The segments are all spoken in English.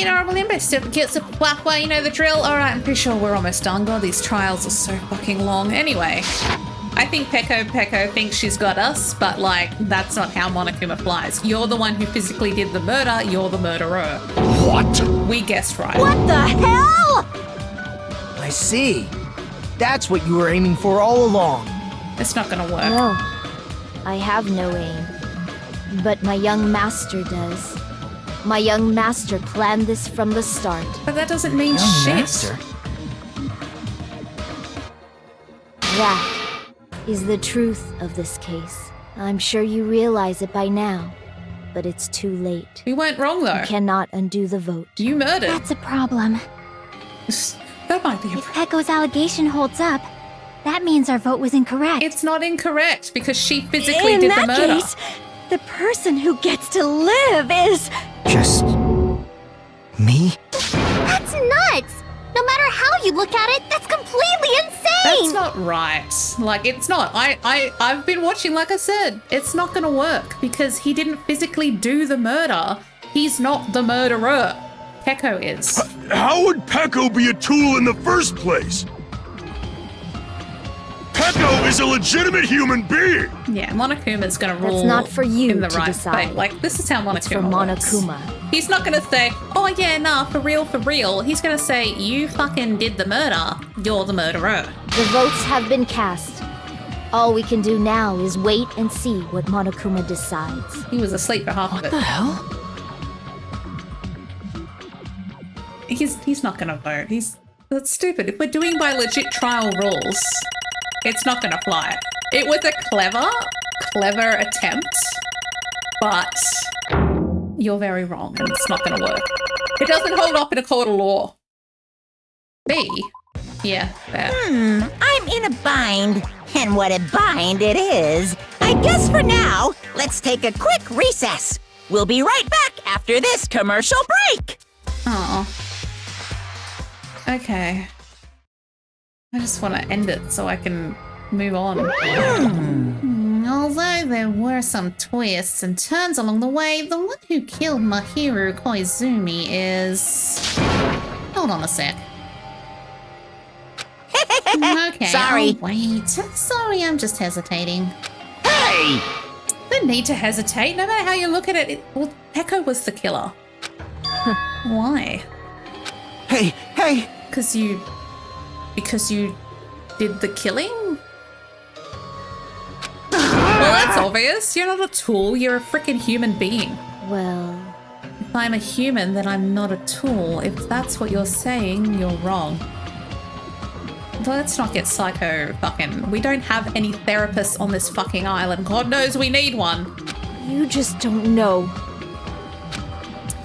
you know, Olympus, gets a well, you know the drill. All right, I'm pretty sure we're almost done. God, these trials are so fucking long. Anyway, I think Peko thinks she's got us, but like that's not how Monokuma flies. You're the one who physically did the murder. You're the murderer. What? We guessed right. What the hell? I see. That's what you were aiming for all along. It's not gonna work. No, I have no aim. But my young master does. My young master planned this from the start. But that doesn't mean Young shit. master? That is the truth of this case. I'm sure you realize it by now, but it's too late. We weren't wrong though. You cannot undo the vote. You murdered. That's a problem. That might be a If Peko's allegation holds up, that means our vote was incorrect. It's not incorrect because she physically did the murder. In that case, the person who gets to live is... Just... me? That's nuts! No matter how you look at it, that's completely insane! That's not right. Like, it's not. I've been watching, like I said. It's not gonna work because he didn't physically do the murder. He's not the murderer. Peko is. How would Peko be a tool in the first place? Peko is a legitimate human being! Yeah, Monokuma's gonna rule That's not for you in the to right decide. way. Like, this is how Monokuma It's for works. Monokuma. He's not gonna say, oh yeah, nah, for real, for real. He's gonna say, you fucking did the murder. You're the murderer. The votes have been cast. All we can do now is wait and see what Monokuma decides. He was asleep for half of it. What the hell? He's not gonna vote. That's stupid. If we're doing by legit trial rules, it's not gonna fly. It was a clever attempt, but you're very wrong and it's not gonna work. It doesn't hold up in a court of law. B? Yeah, there. I'm in a bind. And what a bind it is. I guess for now, let's take a quick recess. We'll be right back after this commercial break. Oh. Okay. I just want to end it so I can move on. Although there were some twists and turns along the way, the one who killed Mahiru Koizumi is... Hold on a sec. Okay, Sorry. I'll wait. Sorry, I'm just hesitating. Hey! No need to hesitate, no matter how you look at it. Well, Peko was the killer. Why? Hey, hey! Because you did the killing? Well, that's obvious. You're not a tool. You're a freaking human being. Well, If I'm a human, then I'm not a tool. If that's what you're saying, you're wrong. Let's not get psycho fucking... We don't have any therapists on this fucking island. God knows we need one. you just don't know.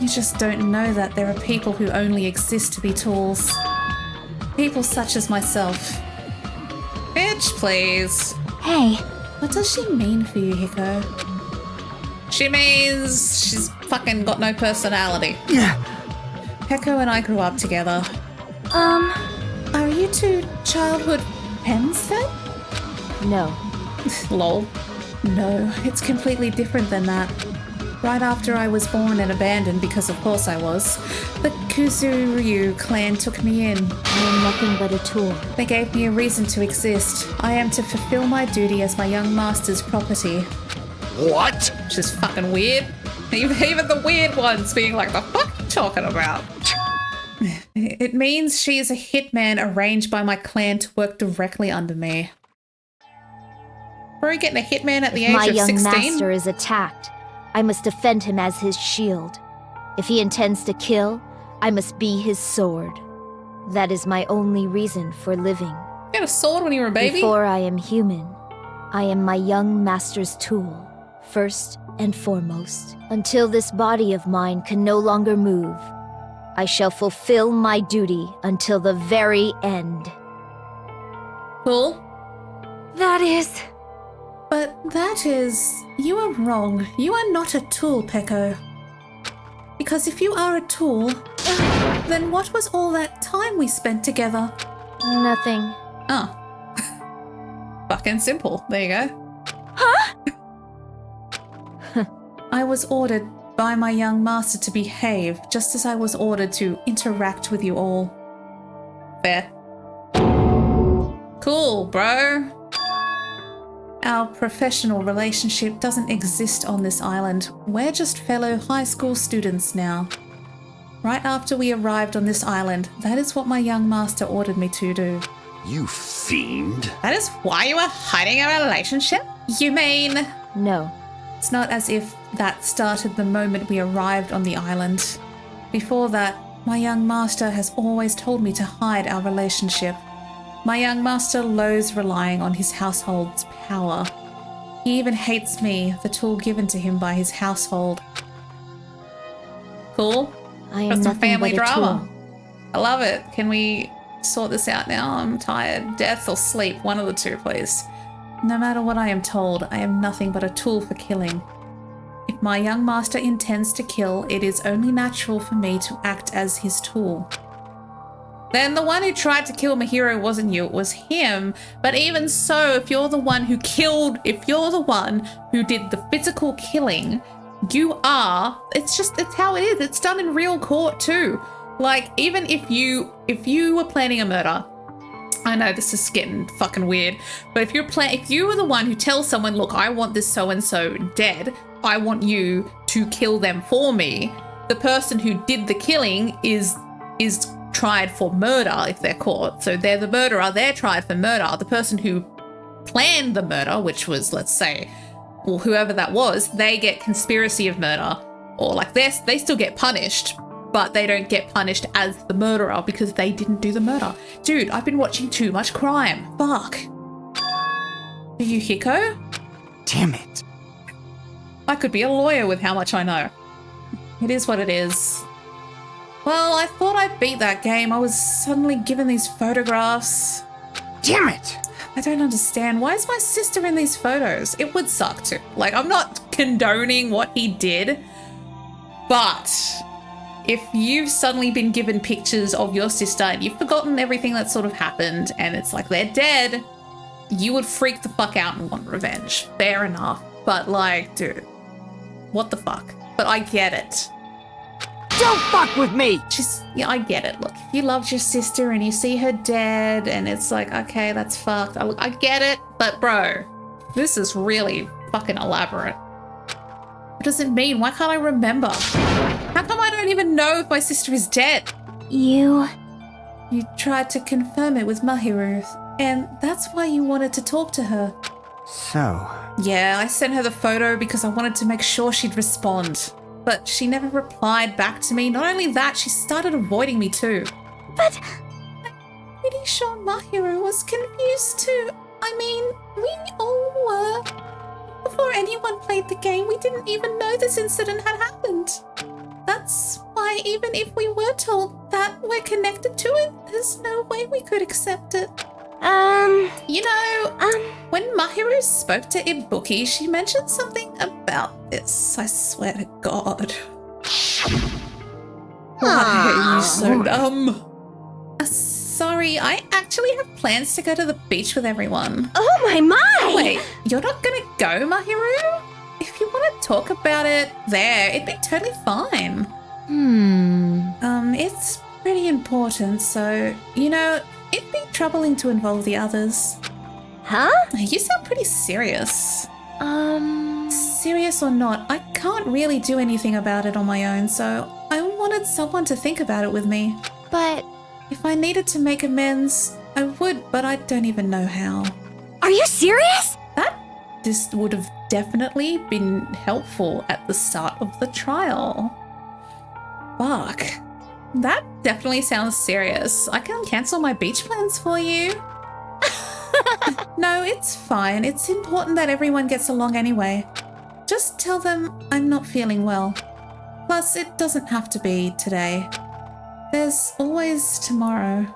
You just don't know that there are people who only exist to be tools. People such as myself. Bitch, please. Hey, What does she mean for you, Hiko? She means she's fucking got no personality. Heko and I grew up together. Are you two childhood pens then? No. Lol. No, it's completely different than that. Right after I was born and abandoned, because of course I was, the Kuzuryu clan took me in. I am nothing but a tool. They gave me a reason to exist. I am to fulfill my duty as my young master's property. What? Which is fucking weird. Even the weird ones being like, the fuck are you talking about? It means she is a hitman arranged by my clan to work directly under me. Bro, getting a hitman at the age My of young 16? master is attacked. I must defend him as his shield. If he intends to kill, I must be his sword. That is my only reason for living. You had a sword when you were a baby? Before I am human, I am my young master's tool, first and foremost. Until this body of mine can no longer move, I shall fulfill my duty until the very end. Cool. that is... But that is... You are wrong. You are not a tool, Peko. Because if you are a tool, then what was all that time we spent together? Nothing. Oh. Fucking simple. There you go. Huh? I was ordered by my young master to behave, just as I was ordered to interact with you all. Fair. Cool, bro. Our professional relationship doesn't exist on this island. We're just fellow high school students now. Right after we arrived on this island, that is what my young master ordered me to do. You fiend. That is why you were hiding a relationship? You mean... No. It's not as if that started the moment we arrived on the island. Before that, my young master has always told me to hide our relationship. My young master loathes relying on his household's power. He even hates me, the tool given to him by his household. Cool. I am Got some nothing family but a drama. tool. I love it. Can we sort this out now? I'm tired. Death or sleep, one of the two, please. No matter what I am told, I am nothing but a tool for killing. If my young master intends to kill, it is only natural for me to act as his tool. Then the one who tried to kill my hero wasn't you, it was him. But even so, if you're the one who killed, if you're the one who did the physical killing, you are, it's how it is. It's done in real court too. Like, even if you were planning a murder, I know this is getting fucking weird, but if you were the one who tells someone, look, I want this so-and-so dead, I want you to kill them for me, the person who did the killing is tried for murder if they're caught. So they're the murderer, they're tried for murder. The person who planned the murder, which was, let's say, well, whoever that was, they get conspiracy of murder, or like they still get punished, but they don't get punished as the murderer because they didn't do the murder. Dude, I've been watching too much crime. Fuck. Are you Hiko? Damn it. I could be a lawyer with how much I know. It is what it is. Well, I thought I beat that game. I was suddenly given these photographs. Damn it. I don't understand. Why is my sister in these photos? It would suck too. Like, I'm not condoning what he did, but if you've suddenly been given pictures of your sister and you've forgotten everything that sort of happened and it's like they're dead, you would freak the fuck out and want revenge. Fair enough. But like, dude, what the fuck? But I get it. Don't fuck with me! Yeah, I get it. Look, if you loved your sister and you see her dead and it's like, okay, that's fucked. I get it, but bro, this is really fucking elaborate. What does it mean? Why can't I remember? How come I don't even know if my sister is dead? You tried to confirm it with Mahiru, and that's why you wanted to talk to her. So... Yeah, I sent her the photo because I wanted to make sure she'd respond. But she never replied back to me. Not only that, she started avoiding me too. But I'm pretty sure Mahiru was confused too. I mean, we all were. Before anyone played the game, we didn't even know this incident had happened. That's why even if we were told that we're connected to it, there's no way we could accept it. You know, when Mahiru spoke to Ibuki, she mentioned something about this, I swear to God. Why are you so dumb? Sorry, I actually have plans to go to the beach with everyone. Oh my! Wait, you're not gonna go, Mahiru? If you want to talk about it there, it'd be totally fine. It's pretty important, so, you know, it'd be troubling to involve the others. Huh? You sound pretty serious. Serious or not, I can't really do anything about it on my own, so I wanted someone to think about it with me. But If I needed to make amends, I would, but I don't even know how. Are you serious? This would have definitely been helpful at the start of the trial. Fuck. That definitely sounds serious. I can cancel my beach plans for you. No, it's fine. It's important that everyone gets along anyway. Just tell them I'm not feeling well. Plus, it doesn't have to be today. There's always tomorrow.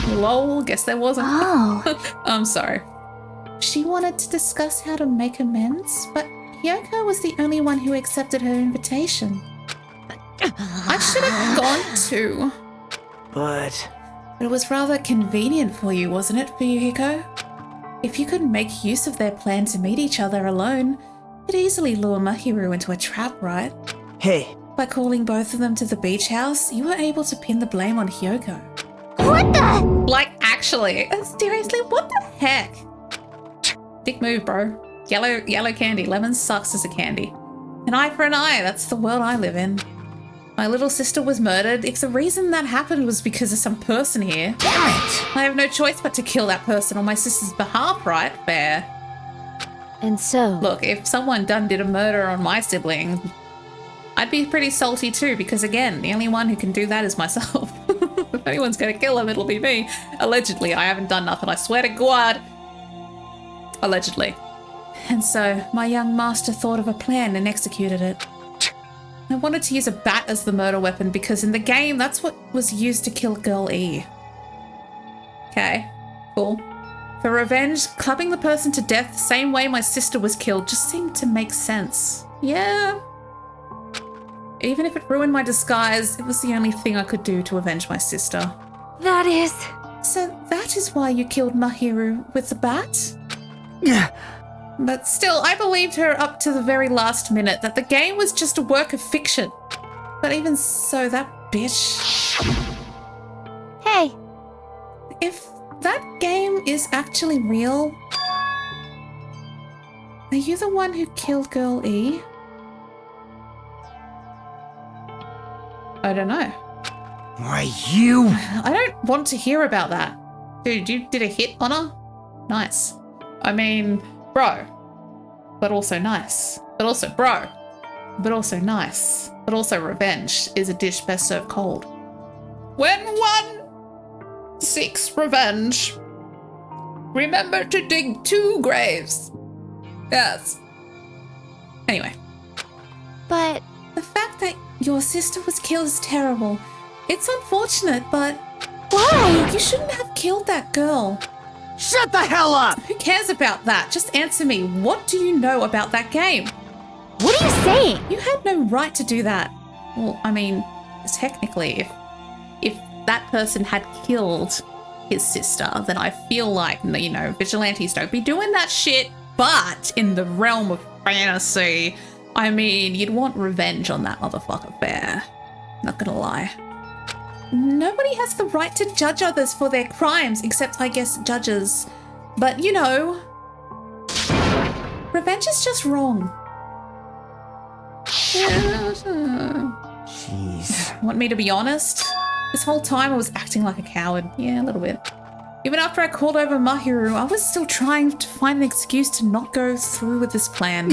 Lol, guess there wasn't. oh, I'm sorry. She wanted to discuss how to make amends, but Hyoko was the only one who accepted her invitation. I should have gone too. But It was rather convenient for you, wasn't it, Fuyuhiko? If you could make use of their plan to meet each other alone, you'd easily lure Mahiru into a trap, right? Hey, By calling both of them to the beach house, you were able to pin the blame on Hyoko. What the? Like, actually, seriously, what the heck? Dick move, bro. Yellow candy. Lemon sucks as a candy. An eye for an eye. That's the world I live in. My little sister was murdered. If the reason that happened was because of some person here, damn it! I have no choice but to kill that person on my sister's behalf, right? Fair. And so, Look, if someone did a murder on my sibling, I'd be pretty salty too, because again, the only one who can do that is myself. If anyone's gonna kill him, it'll be me. Allegedly, I haven't done nothing, I swear to God. Allegedly. And so, my young master thought of a plan and executed it. I wanted to use a bat as the murder weapon because in the game, that's what was used to kill Girl E. Okay, cool. For revenge, clubbing the person to death the same way my sister was killed just seemed to make sense. Yeah. Even if it ruined my disguise, it was the only thing I could do to avenge my sister. That is... So that is why you killed Mahiru with the bat? Yeah. But still, I believed her up to the very last minute that the game was just a work of fiction. But even so, that bitch... Hey, If that game is actually real, are you the one who killed Girl E? I don't know. Why, you... I don't want to hear about that. Dude, you did a hit on her? Nice. I mean, bro. But also nice. But also bro. But also nice. But also revenge is a dish best served cold. When one seeks revenge, remember to dig 2 graves. Yes. Anyway. but... The fact that your sister was killed is terrible. It's unfortunate, but Why? you shouldn't have killed that girl. Shut the hell up! Who cares about that? Just answer me. What do you know about that game? What are you saying? You had no right to do that. Well, I mean, technically, if that person had killed his sister, then I feel like, you know, vigilantes don't be doing that shit. But in the realm of fantasy, I mean, you'd want revenge on that motherfucker bear. Not gonna lie. Nobody has the right to judge others for their crimes, except, I guess, judges. But, you know, revenge is just wrong. Jeez. Want me to be honest? This whole time I was acting like a coward. Yeah, a little bit. Even after I called over Mahiru, I was still trying to find an excuse to not go through with this plan.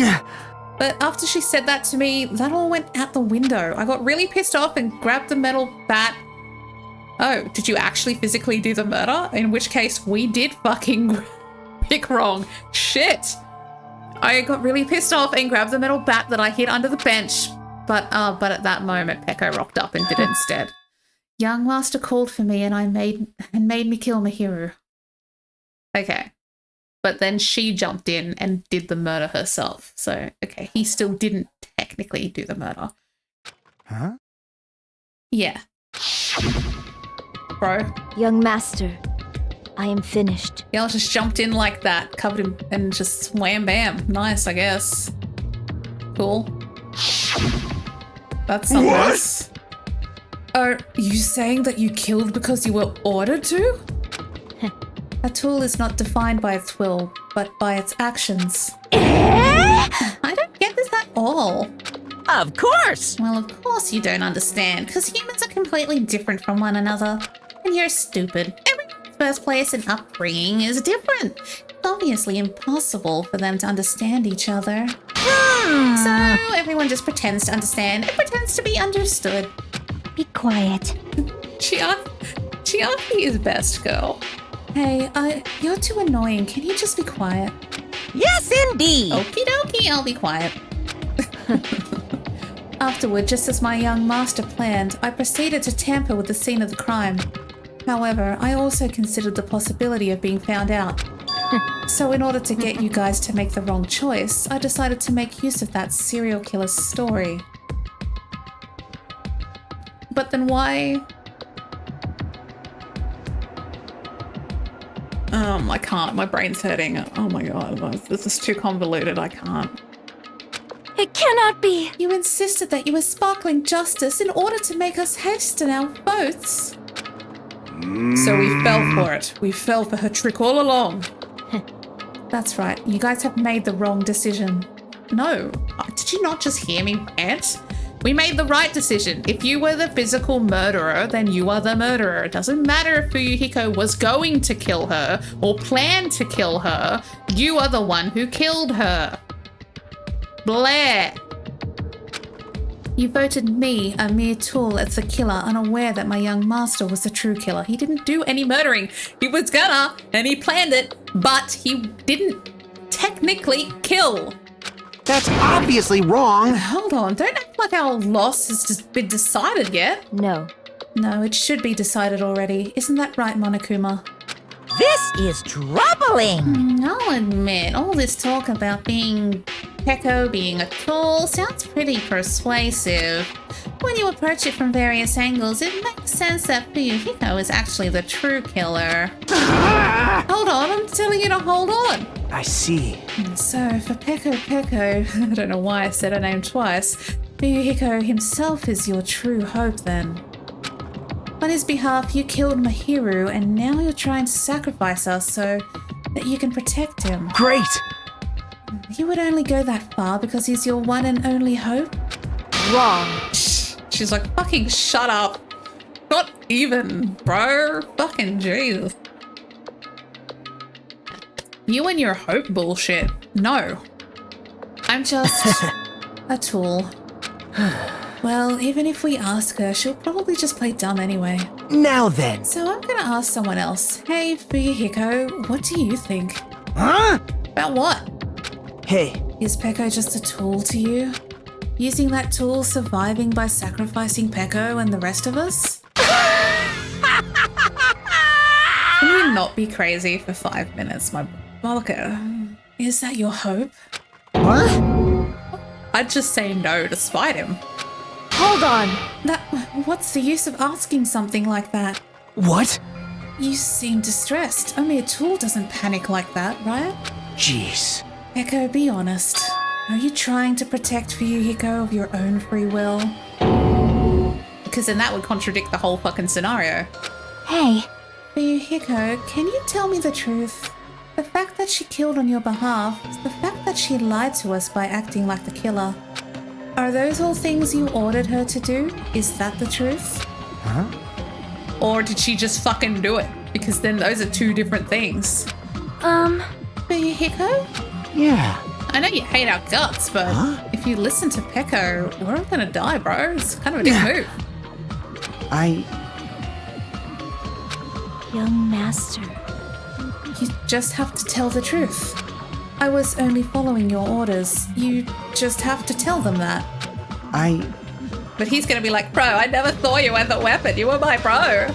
But after she said that to me, that all went out the window. I got really pissed off and grabbed the metal bat. Oh, did you actually physically do the murder? In which case, we did fucking pick wrong. Shit. I got really pissed off and grabbed the metal bat that I hid under the bench. But at that moment, Peko rocked up and did it instead. Young Master called for me and made me kill Mahiru. Okay. But then she jumped in and did the murder herself. So, okay, he still didn't technically do the murder. Huh? Yeah. Bro. young master, I am finished. Y'all just jumped in like that, covered him, and just wham bam. Nice, I guess. Cool. That's something What? else. Are you saying that you killed because you were ordered to? A tool is not defined by its will, but by its actions. I don't get this at all. Of course! Well, of course you don't understand, because humans are completely different from one another. And you're stupid. Everyone's birthplace and upbringing is different. It's obviously impossible for them to understand each other. So everyone just pretends to understand and pretends to be understood. Be quiet. Chiaki is best, girl. Hey, you're too annoying. Can you just be quiet? Yes, indeed! Okie dokie, I'll be quiet. Afterward, just as my young master planned, I proceeded to tamper with the scene of the crime. However, I also considered the possibility of being found out. So in order to get you guys to make the wrong choice, I decided to make use of that serial killer's story. But then why... I can't. My brain's hurting. Oh my god. This is too convoluted. I can't. It can't cannot be. You insisted that you were sparkling justice in order to make us hasten our votes. So we fell for it. We fell for her trick all along. That's right. You guys have made the wrong decision. No. Did you not just hear me, Ant? We made the right decision. If you were the physical murderer, then you are the murderer. It doesn't matter if Fuyuhiko was going to kill her or planned to kill her. You are the one who killed her. Blair. You voted me, a mere tool, as the killer, unaware that my young master was the true killer. He didn't do any murdering. He was gonna, and he planned it, but he didn't technically kill. That's obviously wrong. Hold on, don't act like our loss has just been decided yet. No. No, it should be decided already. Isn't that right, Monokuma? This is troubling. I'll admit, all this talk about being Peko being a tool sounds pretty persuasive. When you approach it from various angles, it makes sense that Fuyuhiko is actually the true killer. Hold on, I'm telling you to hold on. I see. So, for Peko, I don't know why I said her name twice, Fuyuhiko himself is your true hope then. On his behalf, you killed Mahiru, and now you're trying to sacrifice us so that you can protect him. Great! You would only go that far because he's your one and only hope? Wrong. She's like, fucking shut up. Not even, bro. Fucking Jesus. You and your hope bullshit. No. I'm just a tool. Well, even if we ask her, she'll probably just play dumb anyway. Now then. So I'm gonna ask someone else. Hey, Fuyuhiko, what do you think? Huh? About what? Hey, Is Peko just a tool to you? Using that tool, surviving by sacrificing Peko and the rest of us? Can you not be crazy for 5 minutes, my Malika? Is that your hope? what? I'd just say no to spite him. Hold on. What's the use of asking something like that? What? You seem distressed. Only a tool doesn't panic like that, right? Jeez. Peko, be honest. Are you trying to protect Fuyuhiko of your own free will? Because then that would contradict the whole fucking scenario. Hey, Fuyuhiko, can you tell me the truth? The fact that she killed on your behalf, the fact that she lied to us by acting like the killer, are those all things you ordered her to do? Is that the truth? Huh? Or did she just fucking do it? Because then those are two different things. Fuyuhiko? Yeah. I know you hate our guts, but if you listen to Peko, we're all gonna die, bro. It's kind of a dick move. Young master. You just have to tell the truth. I was only following your orders. You just have to tell them that. But he's gonna be like, bro, I never thought you had the weapon. You were my bro.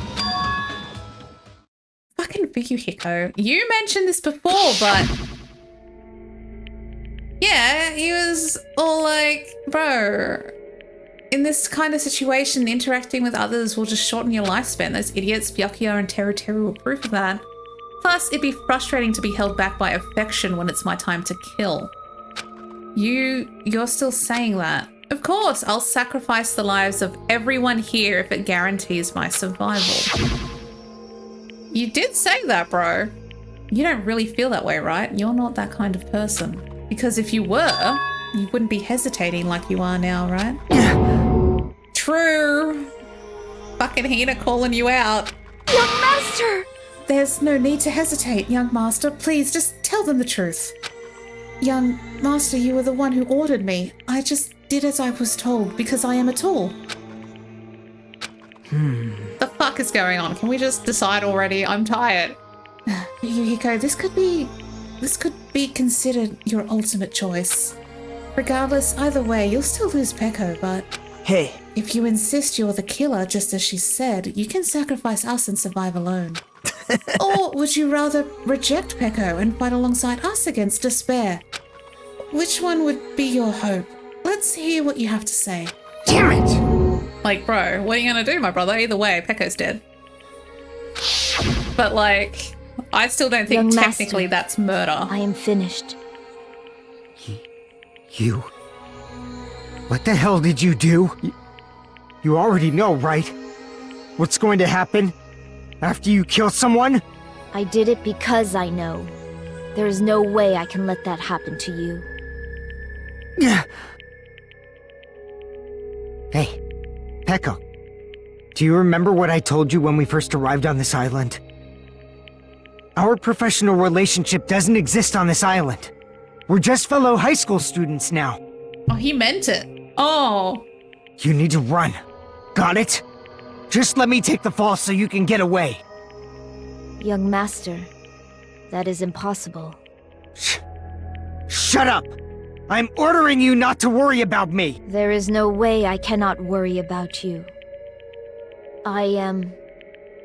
Fucking Fuyuhiko. You mentioned this before, but... yeah, he was all like, bro, in this kind of situation, interacting with others will just shorten your lifespan. Those idiots, Byakuya and Teru were proof of that. Plus, it'd be frustrating to be held back by affection when it's my time to kill. You're still saying that. Of course, I'll sacrifice the lives of everyone here if it guarantees my survival. You did say that, bro. You don't really feel that way, right? You're not that kind of person. Because if you were, you wouldn't be hesitating like you are now, right? True. Fucking Hina calling you out. young master! There's no need to hesitate, young master. Please, just tell them the truth. Young master, you were the one who ordered me. I just did as I was told because I am a tool. The fuck is going on? Can we just decide already? I'm tired. Yuhiko, this could be considered your ultimate choice. Regardless, either way, you'll still lose Peko, but... Hey. If you insist you're the killer, just as she said, you can sacrifice us and survive alone. Or would you rather reject Peko and fight alongside us against despair? Which one would be your hope? Let's hear what you have to say. Damn it! Like, bro, what are you gonna do, my brother? Either way, Peko's dead. But, like, I still don't think Young technically master, that's murder. I am finished. You... What the hell did you do? You already know, right? What's going to happen after you kill someone? I did it because I know. There is no way I can let that happen to you. Hey, Peko. Do you remember what I told you when we first arrived on this island? Our professional relationship doesn't exist on this island. We're just fellow high school students now. Oh, he meant it. Oh. You need to run. Got it? Just let me take the fall so you can get away. Young master, that is impossible. Shut up! I'm ordering you not to worry about me! There is no way I cannot worry about you. I am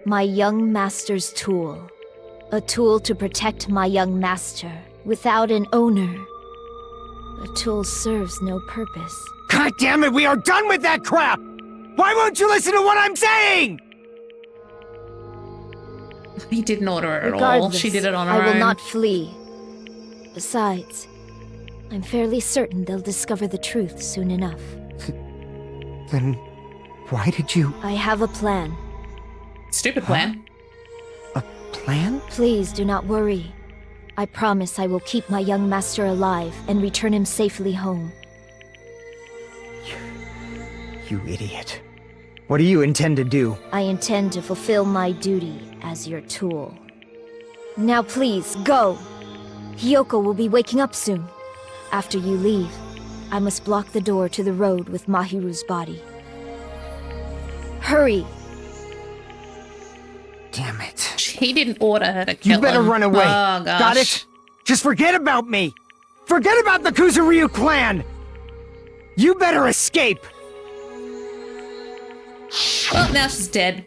my young master's tool. A tool to protect my young master. Without an owner, a tool serves no purpose. God damn it, we are done with that crap! Why won't you listen to what I'm saying? He didn't order it at all. Regardless, She did it on her own. I will not flee. Besides, I'm fairly certain they'll discover the truth soon enough. Then why did you... I have a plan. Stupid plan. A plan? Please do not worry. I promise I will keep my young master alive and return him safely home. You idiot. What do you intend to do? I intend to fulfill my duty as your tool. Now please, go! Hiyoko will be waking up soon. After you leave, I must block the door to the road with Mahiru's body. Hurry! Damn it. He didn't order her to kill him. You better run away. Oh, gosh. Got it? Just forget about me! Forget about the Kuzuryu clan! You better escape! Well, now she's dead.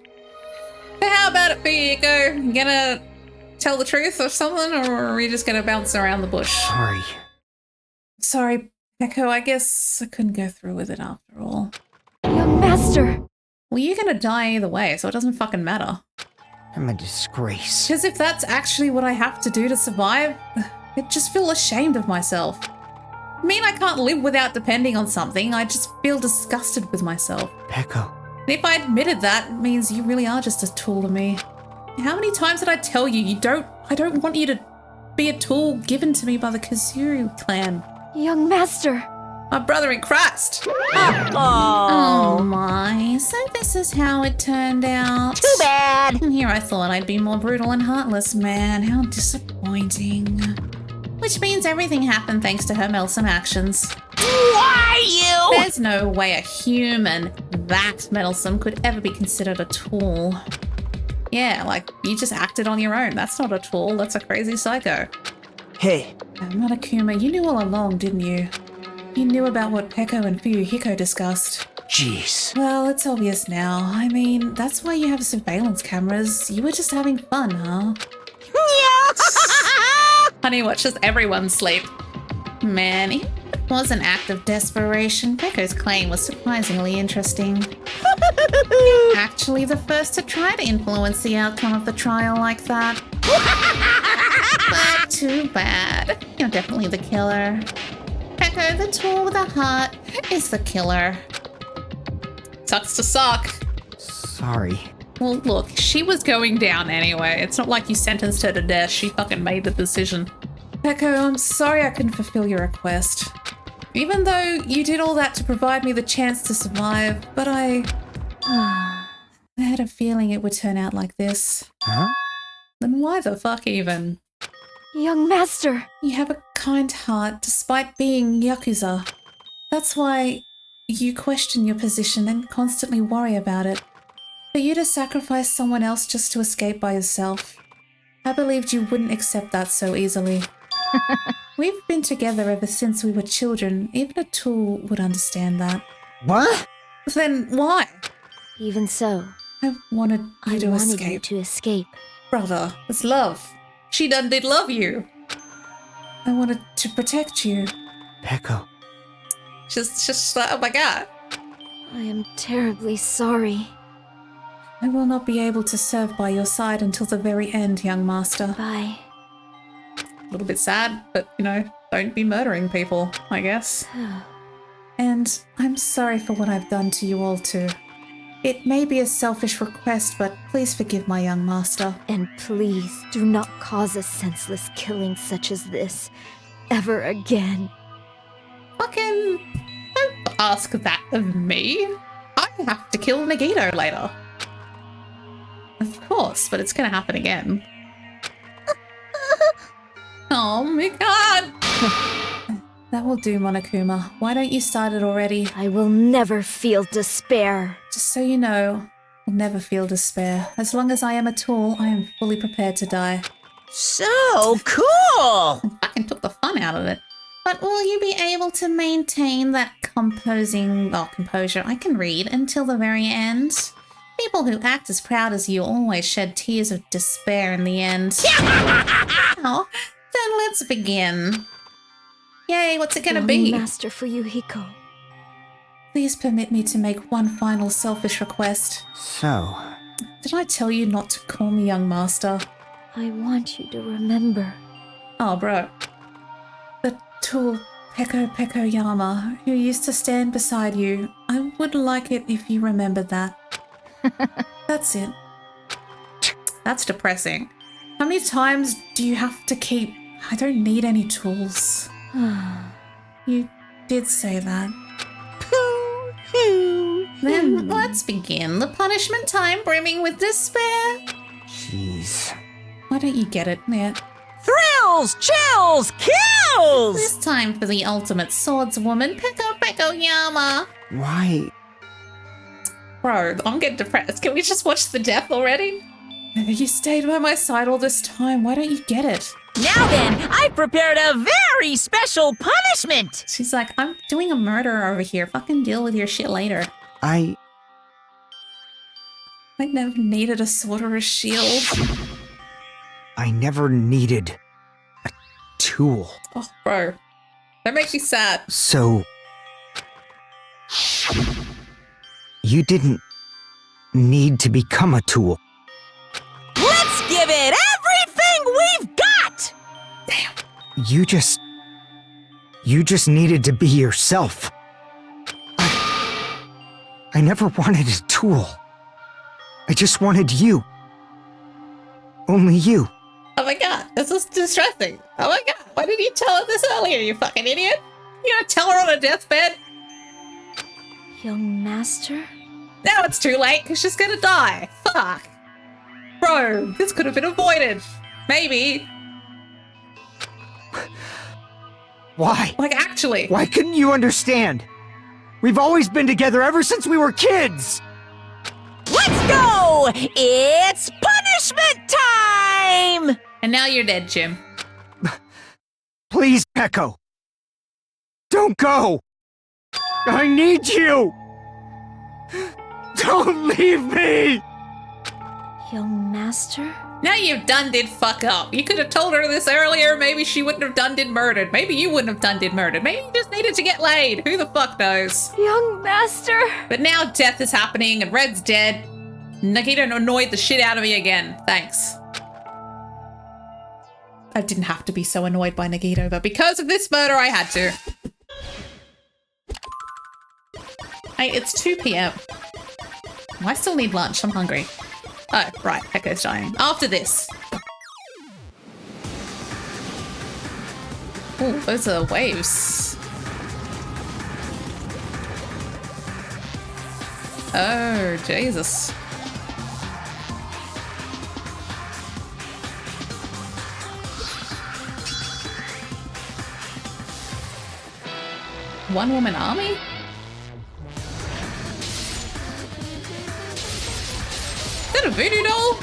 So how about it for you, Yiko? You gonna tell the truth or something, or are we just gonna bounce around the bush? Sorry. Sorry, Peko, I guess I couldn't go through with it after all. Young master! Well, you're gonna die either way, so it doesn't fucking matter. I'm a disgrace. Because if that's actually what I have to do to survive, I just feel ashamed of myself. I mean, I can't live without depending on something. I just feel disgusted with myself. Peko. And if I admitted that, it means you really are just a tool to me. How many times did I tell you, I don't want you to be a tool given to me by the Kuzuryu clan. Young master! My brother in Christ. Oh, My, so this is how it turned out. too bad. And here I thought I'd be more brutal and heartless, man. How disappointing. Which means everything happened thanks to her meddlesome actions. Why you? There's no way a human that meddlesome could ever be considered a tool. Yeah, like, you just acted on your own. That's not a tool, that's a crazy psycho. Hey. Monokuma, you knew all along, didn't you? You knew about what Peko and Fuyuhiko discussed. Jeez. Well, it's obvious now. I mean, that's why you have surveillance cameras. You were just having fun, huh? Honey watches everyone sleep. Man, it was an act of desperation. Peko's claim was surprisingly interesting. Actually the first to try to influence the outcome of the trial like that. But too bad. You're definitely the killer. Peko, the tool with a heart, is the killer. Sucks to suck. Sorry. Well, look, she was going down anyway. It's not like you sentenced her to death. She fucking made the decision. Peko, I'm sorry I couldn't fulfill your request. Even though you did all that to provide me the chance to survive, but I had a feeling it would turn out like this. Huh? Then why the fuck even? Young master! You have a kind heart despite being Yakuza. That's why you question your position and constantly worry about it. For you to sacrifice someone else just to escape by yourself, I believed you wouldn't accept that so easily. We've been together ever since we were children. Even a tool would understand that. What? Then why? Even so, I wanted you I to wanted escape. you to escape. Brother, it's love. She done did love you. I wanted to protect you. Peko. Just like, oh my god. I am terribly sorry. I will not be able to serve by your side until the very end, young master. Bye. A little bit sad, but, you know, don't be murdering people, I guess. And I'm sorry for what I've done to you all too. It may be a selfish request, but please forgive my young master. And please do not cause a senseless killing such as this ever again. Fucking don't ask that of me. I have to kill Nagito later. Of course, but it's gonna happen again. Oh my god! That will do, Monokuma. Why don't you start it already? I will never feel despair. Just so you know, I'll never feel despair. As long as I am a tool, I am fully prepared to die. So cool! Fucking took the fun out of it. But will you be able to maintain that composure, I can read, until the very end? People who act as proud as you always shed tears of despair in the end. Now, then let's begin. Yay, what's it gonna be? Master Fuyuhiko. Please permit me to make one final selfish request. So, Did I tell you not to call me young master? I want you to remember. Oh, bro. The tool Peko Yama, who used to stand beside you. I would like it if you remembered that. That's it. That's depressing. How many times do you have to keep... I don't need any tools. You did say that. Then let's begin the punishment time brimming with despair. jeez. Why don't you get it, Nat? Thrills, chills, kills! This time for the ultimate swordswoman, Peko Yama. Why? Bro, I'm getting depressed. Can we just watch the death already? You stayed by my side all this time. Why don't you get it? Now then, I prepared a very special punishment! She's like, I'm doing a murder over here. Fucking deal with your shit later. I never needed a sword or a shield. never needed a tool. Oh, bro. That makes me sad. So, you didn't need to become a tool. Let's give it everything we've got! Damn. You just needed to be yourself. I never wanted a tool. I just wanted you. Only you. Oh my god, this is distressing. Oh my god, why didn't you tell her this earlier, you fucking idiot? You gonna tell her on a deathbed? Young master? Now it's too late, because she's gonna die. Fuck. Bro, this could have been avoided. Maybe. Why? Like, actually. Why couldn't you understand? We've always been together ever since we were kids! Let's go! It's punishment time! And now you're dead, Jim. Please, Peko. Don't go! I need you! Don't leave me! Young master? Now you've done did fuck up. You could have told her this earlier. Maybe she wouldn't have done did murdered. Maybe you wouldn't have done did murdered. Maybe you just needed to get laid. Who the fuck knows? Young master? But now death is happening and Red's dead. Nagito annoyed the shit out of me again. Thanks. I didn't have to be so annoyed by Nagito, but because of this murder, I had to. Hey, it's 2 p.m. I still need lunch. I'm hungry. Oh, right. Peko's dying. After this. Oh, those are waves. Oh, Jesus. One-woman army? Is that a voodoo doll?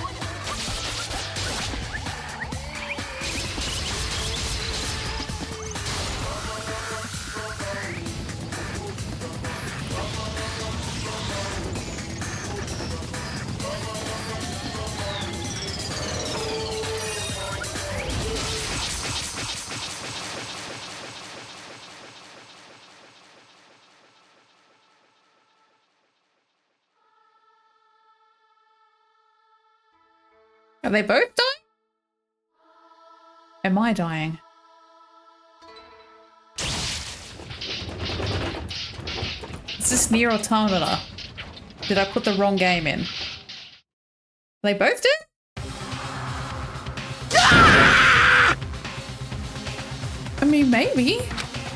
Are they both dying? Am I dying? Near Automata. Did I put the wrong game in? They both did? I mean, maybe.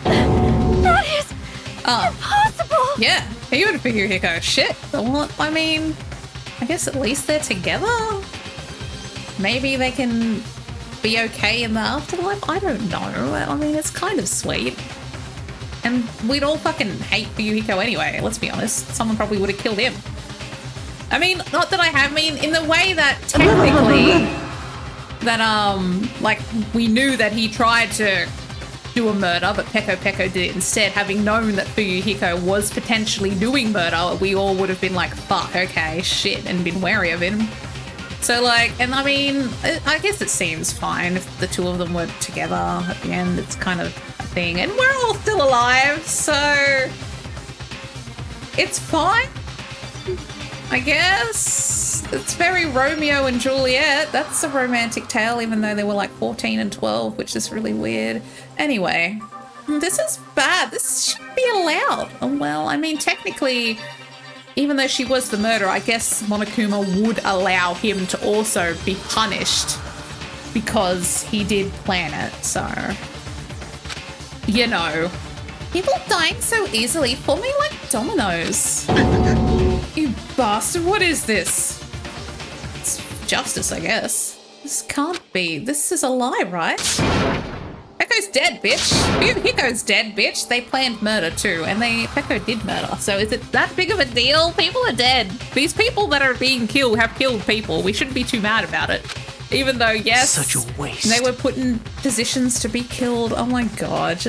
That is impossible! Yeah, he would figure Hiko. Shit. Well, I mean, I guess at least they're together? Maybe they can be okay in the afterlife? I don't know. I mean, it's kind of sweet. And we'd all fucking hate Fuyuhiko anyway, let's be honest. Someone probably would have killed him. I mean, not that I mean, in the way that technically, that, like, we knew that he tried to do a murder, but Peko did it instead. Having known that Fuyuhiko was potentially doing murder, we all would have been like, fuck, okay, shit, and been wary of him. So, like, and I mean, I guess it seems fine if the two of them were together at the end. It's kind of a thing. And we're all still alive, so it's fine, I guess. It's very Romeo and Juliet. That's a romantic tale, even though they were like 14 and 12, which is really weird. Anyway, this is bad. This shouldn't be allowed. Well, I mean, technically, even though she was the murderer, I guess Monokuma would allow him to also be punished because he did plan it, so, you know. People dying so easily for me like dominoes. You bastard, what is this? It's justice, I guess. This can't be. This is a lie, right? Peko's dead, bitch. Hiko's dead, bitch. They planned murder too, and Peko did murder. So is it that big of a deal? People are dead. These people that are being killed have killed people. We shouldn't be too mad about it. Even though, yes, such a waste. They were put in positions to be killed. Oh my god,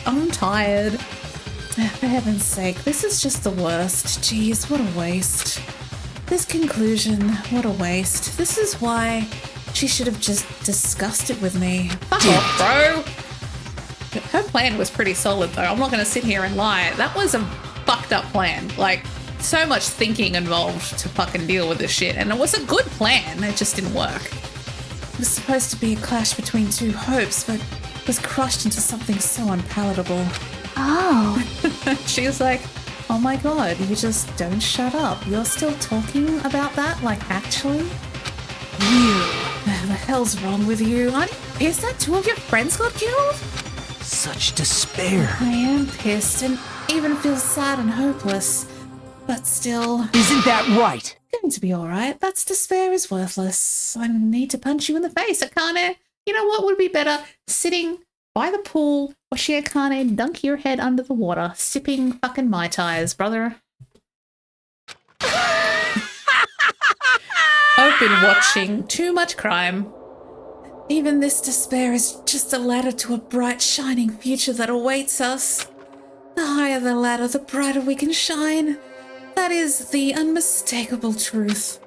I'm tired. For heaven's sake, this is just the worst. Jeez, what a waste. This conclusion, what a waste. This is why she should have just discussed it with me. Fuck off, bro. Her plan was pretty solid, though. I'm not going to sit here and lie. That was a fucked up plan. Like, so much thinking involved to fucking deal with this shit. And it was a good plan. It just didn't work. It was supposed to be a clash between two hopes, but was crushed into something so unpalatable. Oh. She was like, oh my god, you just don't shut up. You're still talking about that? Like, actually? You. What the hell's wrong with you? Aren't you pissed that two of your friends got killed? Such despair. I am pissed and even feel sad and hopeless. But still... Isn't that right? Going to be alright. That's despair is worthless. I need to punch you in the face, Akane. You know what would be better? Sitting by the pool, watching Akane dunk your head under the water, sipping fucking Mai Tais, brother. I've been watching too much crime. Even this despair is just a ladder to a bright, shining future that awaits us. The higher the ladder, the brighter we can shine. That is the unmistakable truth.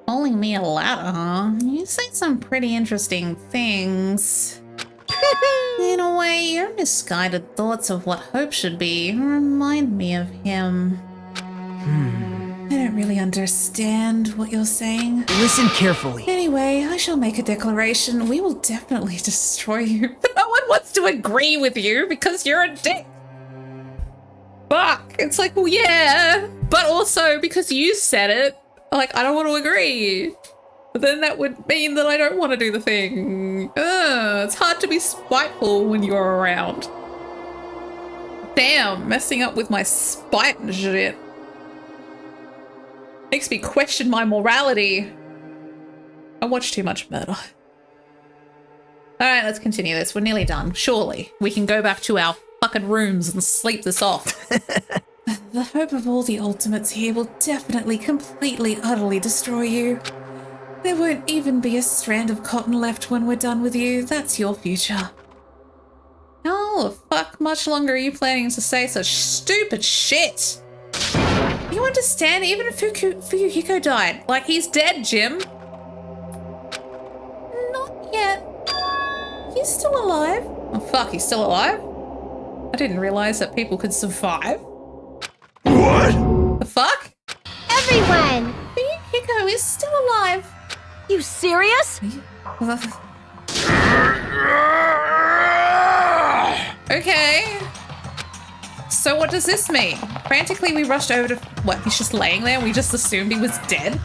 Calling me a ladder, huh? You say some pretty interesting things. In a way, your misguided thoughts of what hope should be remind me of him. I don't really understand what you're saying. Listen carefully. Anyway, I shall make a declaration. We will definitely destroy you. But no one wants to agree with you because you're a dick. Fuck. It's like, well, yeah. But also, because you said it, like, I don't want to agree. But then that would mean that I don't want to do the thing. It's hard to be spiteful when you're around. Damn, messing up with my spite and shit. Makes me question my morality. I watch too much murder. Alright, let's continue this. We're nearly done. Surely we can go back to our fucking rooms and sleep this off. The hope of all the ultimates here will definitely, completely, utterly destroy you. There won't even be a strand of cotton left when we're done with you. That's your future. How the fuck much longer are you planning to say such stupid shit? You understand? Even if Fuyuhiko died. Like, he's dead, Jim. Not yet. He's still alive. Oh, fuck, he's still alive? I didn't realize that people could survive. What? The fuck? Everyone! Fuyuhiko is still alive. You serious? Okay. So what does this mean? Frantically, we rushed over to... What, he's just laying there? We just assumed he was dead?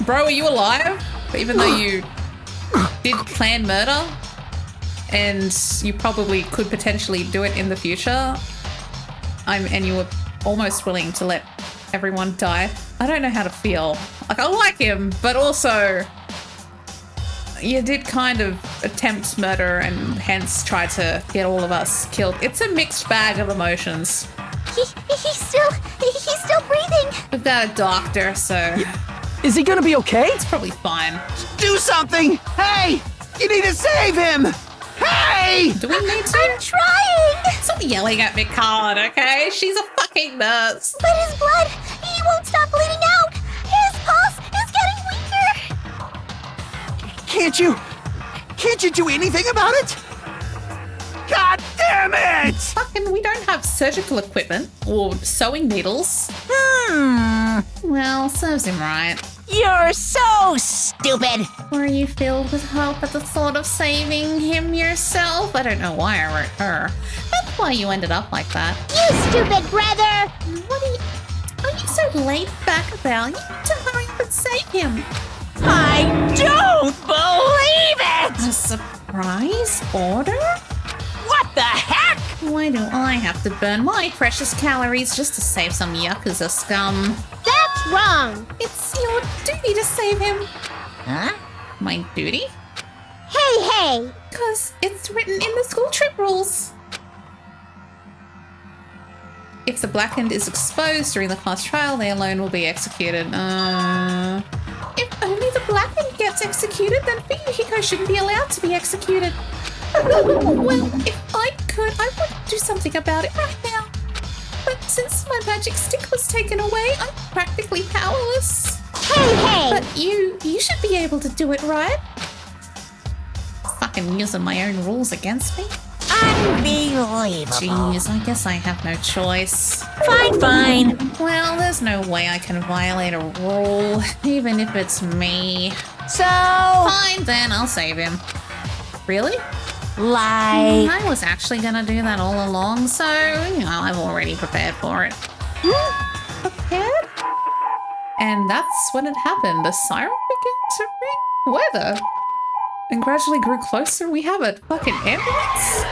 Bro, are you alive? Even though you did plan murder? And you probably could potentially do it in the future? And you were almost willing to let everyone die. I don't know how to feel. Like, I like him, but also... You did kind of attempt murder and hence try to get all of us killed. It's a mixed bag of emotions. He's still breathing. We've got a doctor, so Is he gonna be okay? it's probably fine. Do something! Hey! You need to save him! Hey! Do we need to? I'm trying. Stop yelling at me, Colin, okay? She's a fucking nurse. But his blood, he won't stop bleeding out. His pulse is getting weaker. Can't you do anything about it? God damn it! Fucking, we don't have surgical equipment or sewing needles. Well, serves him right. You're so stupid. Were you filled with hope at the thought of saving him yourself? I don't know why I wrote her. That's why you ended up like that. You stupid brother. What are you so laid back about? You need to hurry up and save him. I don't believe it! A surprise order? What the heck? Why do I have to burn my precious calories just to save some Yakuza scum? That's wrong. It's your duty to save him. Huh? My duty? Hey. Because it's written in the school trip rules. If the blackened is exposed during the class trial, they alone will be executed. If only the blackened gets executed, then Fuyuhiko shouldn't be allowed to be executed. Well, if I could, I would do something about it right now. But since my magic stick was taken away, I'm practically powerless. Hey. But you should be able to do it, right? Fucking using my own rules against me. Unbelievable. Jeez, I guess I have no choice. Fine. Well, there's no way I can violate a rule, even if it's me. So, Fine, then I'll save him. Really? like, I was actually gonna do that all along, so, I've already prepared for it. Prepared? And that's when it happened. The siren began to ring. Weather. And gradually grew closer. We have a fucking ambulance?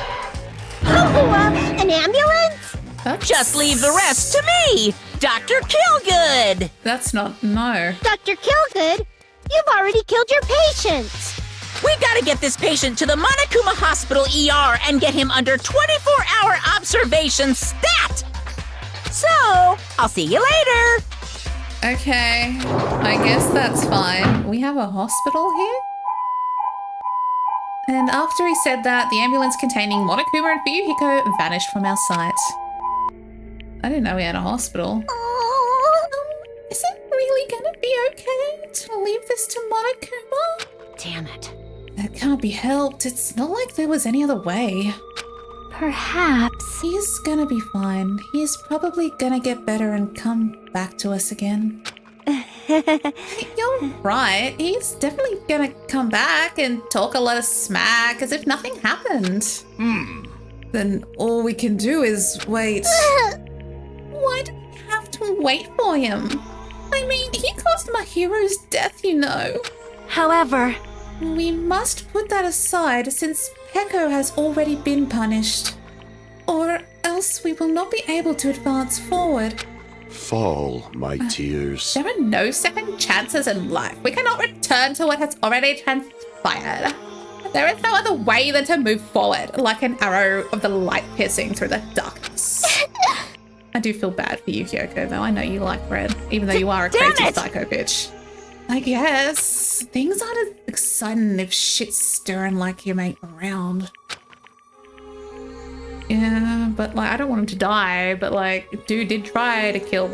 An ambulance? That's... just leave the rest to me, Dr. Killgood. That's not... No. Dr. Killgood, you've already killed your patients. We've got to get this patient to the Monokuma Hospital ER and get him under 24-hour observation stat. So, I'll see you later. Okay. I guess that's fine. We have a hospital here? And after he said that, the ambulance containing Monokuma and Fuyuhiko vanished from our sight. I didn't know we had a hospital. Is it really gonna be okay to leave this to Monokuma? Damn it. That can't be helped. It's not like there was any other way. Perhaps. He's gonna be fine. He's probably gonna get better and come back to us again. You're right. He's definitely gonna come back and talk a lot of smack as if nothing happened. Then all we can do is wait. Why do we have to wait for him? I mean, he caused my hero's death, you know. However, We must put that aside since Peko has already been punished. Or else we will not be able to advance forward. Fall, my tears. There are no second chances in life. We cannot return to what has already transpired. There is no other way than to move forward, like an arrow of the light piercing through the darkness. I do feel bad for you, Kyoko, though. I know you like red, even though you are a crazy psycho bitch. I guess. Things aren't as exciting if shit's stirring like you ain't around. Yeah, but like, I don't want him to die, but like, dude did try to kill.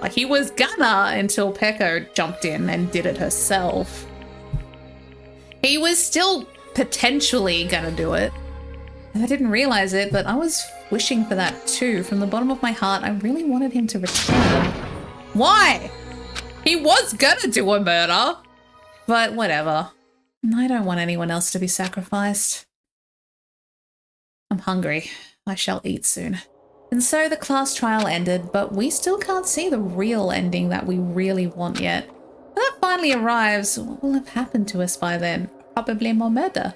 Like, he was gonna until Peko jumped in and did it herself. He was still potentially gonna do it. And I didn't realize it, but I was wishing for that too. From the bottom of my heart, I really wanted him to return. Why? He was gonna do a murder. But whatever. I don't want anyone else to be sacrificed. I'm hungry. I shall eat soon. And so the class trial ended, but we still can't see the real ending that we really want yet. When that finally arrives, what will have happened to us by then? Probably more murder.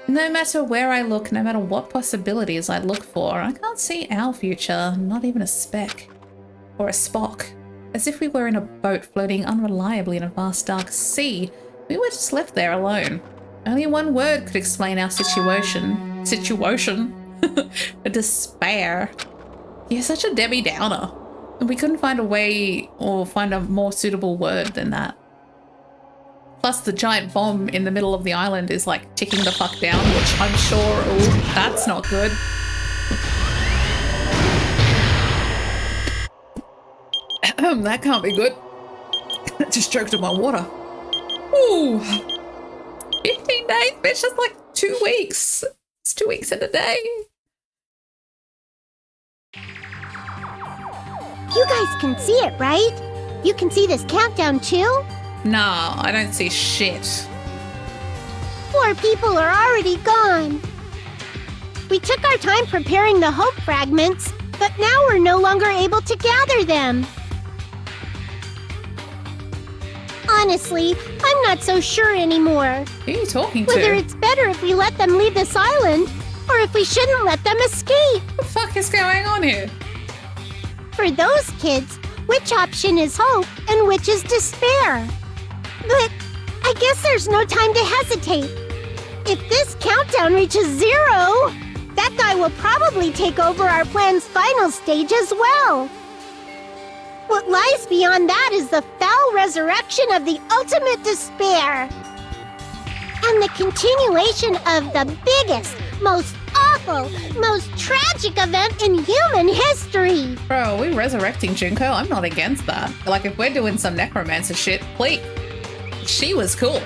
No matter where I look, no matter what possibilities I look for, I can't see our future, not even a speck. Or a Spock. As if we were in a boat floating unreliably in a vast dark sea, we were just left there alone. Only one word could explain our situation. Situation? A despair. You're such a Debbie Downer. We couldn't find a way or find a more suitable word than that. Plus the giant bomb in the middle of the island is like ticking the fuck down, which I'm sure, oh, that's not good. That can't be good. That just choked on my water. Ooh. 15 days, bitch, that's like 2 weeks. It's 2 weeks in a day. You guys can see it, right? You can see this countdown too? No, I don't see shit. 4 people are already gone. We took our time preparing the hope fragments, but now we're no longer able to gather them. Honestly, I'm not so sure anymore. Who are you talking to? Whether it's better if we let them leave this island, or if we shouldn't let them escape. What the fuck is going on here? For those kids, which option is hope and which is despair? But I guess there's no time to hesitate. If this countdown reaches 0, that guy will probably take over our plan's final stage as well. What lies beyond that is the foul resurrection of the ultimate despair. And the continuation of the biggest, most awful, most tragic event in human history. Bro, are we resurrecting Junko? I'm not against that. Like, if we're doing some necromancer shit, please. She was cool.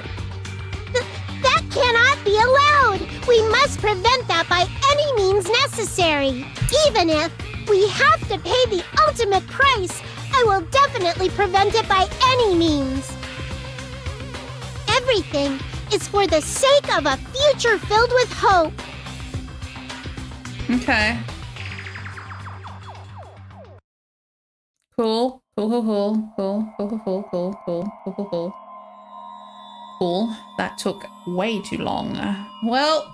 That cannot be allowed. We must prevent that by any means necessary. Even if we have to pay the ultimate price, I will definitely prevent it by any means. Everything is for the sake of a future filled with hope. Okay. Cool. Cool. That took way too long. Well,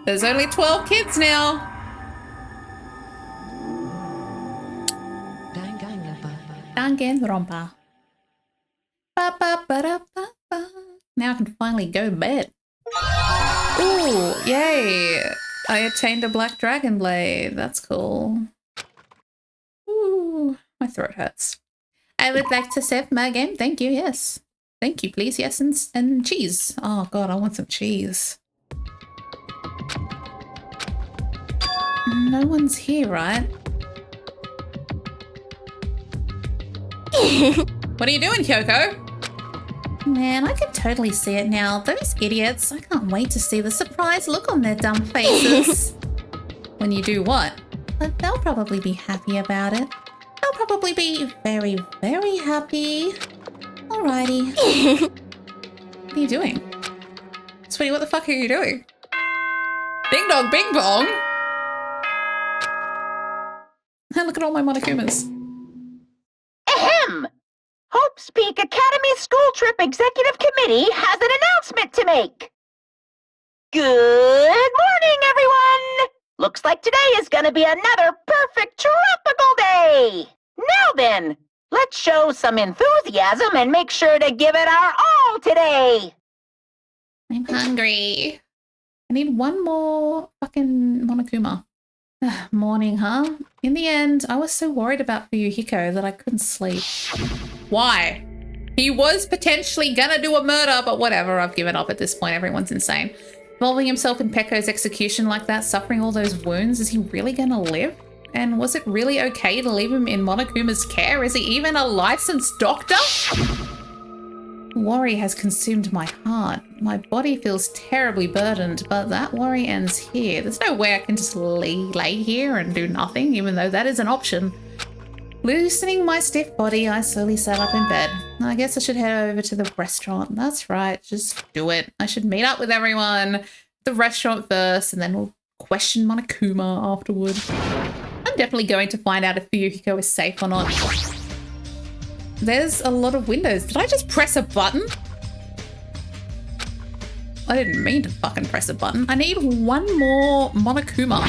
there's only 12 kids now. Dangan Ronpa. Now I can finally go to bed. Ooh, yay! I attained a black dragon blade. That's cool. Ooh, my throat hurts. I would like to save my game. Thank you, yes. Thank you, please. Yes, and cheese. Oh god, I want some cheese. No one's here, right? What are you doing, Kyoko? Man, I can totally see it now. Those idiots. I can't wait to see the surprised look on their dumb faces. When you do what? But they'll probably be happy about it. They'll probably be very, very happy. Alrighty. What are you doing? Sweetie, what the fuck are you doing? Ding dong, bing bong! Look at all my Monokumas. Ahem! Hope's Peak Academy School Trip Executive Committee has an announcement to make. Good morning, everyone! Looks like today is gonna be another perfect tropical day! Now then, let's show some enthusiasm and make sure to give it our all today! I'm hungry. I need one more fucking Monokuma. Morning, huh? In the end, I was so worried about Fuyuhiko that I couldn't sleep. Why? He was potentially gonna do a murder, but whatever, I've given up at this point. Everyone's insane. Involving himself in Pekko's execution like that, suffering all those wounds, is he really gonna live? And was it really okay to leave him in Monokuma's care? Is he even a licensed doctor? Worry has consumed my heart. My body feels terribly burdened, but that worry ends here. There's no way I can just lay here and do nothing, even though that is an option. Loosening my stiff body, I slowly sat up in bed. I guess I should head over to the restaurant. That's right, just do it. I should meet up with everyone at the restaurant first, and then we'll question Monokuma afterward. I'm definitely going to find out if the Yukiko is safe or not. There's a lot of windows. Did I just press a button? I didn't mean to fucking press a button. I need one more Monokuma.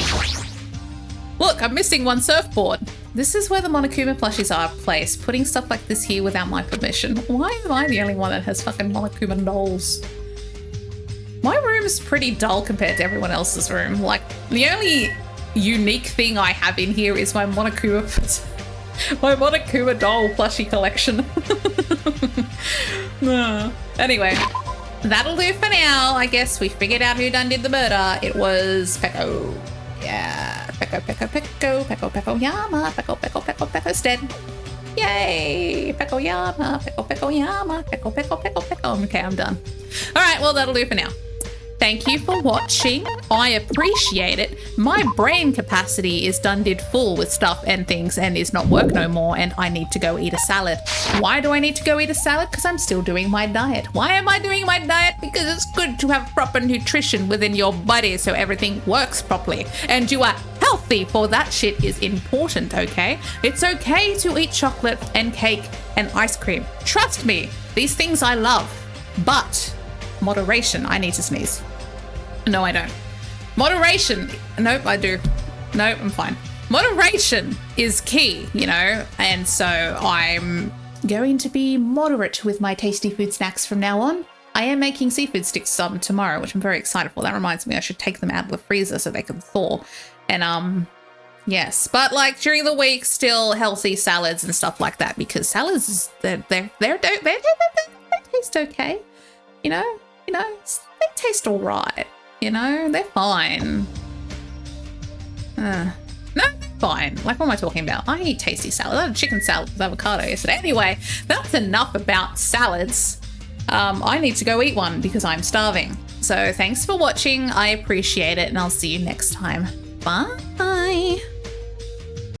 Look, I'm missing one surfboard. This is where the Monokuma plushies are placed. Putting stuff like this here without my permission. Why am I the only one that has fucking Monokuma dolls? My room's pretty dull compared to everyone else's room. Like, the only unique thing I have in here is my Monokuma doll plushie collection. Anyway, that'll do for now. I guess we figured out who done did the murder. It was Peko. Yeah, Peko Yama, Peko's dead. Yay, Peko Yama, Peko Yama, Peko. Okay, I'm done. All right, well, that'll do for now. Thank you for watching. I appreciate it. My brain capacity is done did full with stuff and things and is not work no more, and I need to go eat a salad. Why do I need to go eat a salad? Because I'm still doing my diet. Why am I doing my diet? Because it's good to have proper nutrition within your body so everything works properly. And you are healthy, for that shit is important, okay? It's okay to eat chocolate and cake and ice cream. Trust me, these things I love. But moderation. I need to sneeze. No, I don't. Moderation. Nope, I do. Nope, I'm fine. Moderation is key, you know, and so I'm going to be moderate with my tasty food snacks from now on. I am making seafood sticks tomorrow, which I'm very excited for. That reminds me I should take them out of the freezer so they can thaw. And yes, but like during the week, still healthy salads and stuff like that, because salads they taste okay, you know, they taste all right, you know, they're fine. No, they're fine. Like, what am I talking about? I eat tasty salad. I had a chicken salad with avocado yesterday. Anyway, that's enough about salads. I need to go eat one because I'm starving. So thanks for watching. I appreciate it, and I'll see you next time. Bye.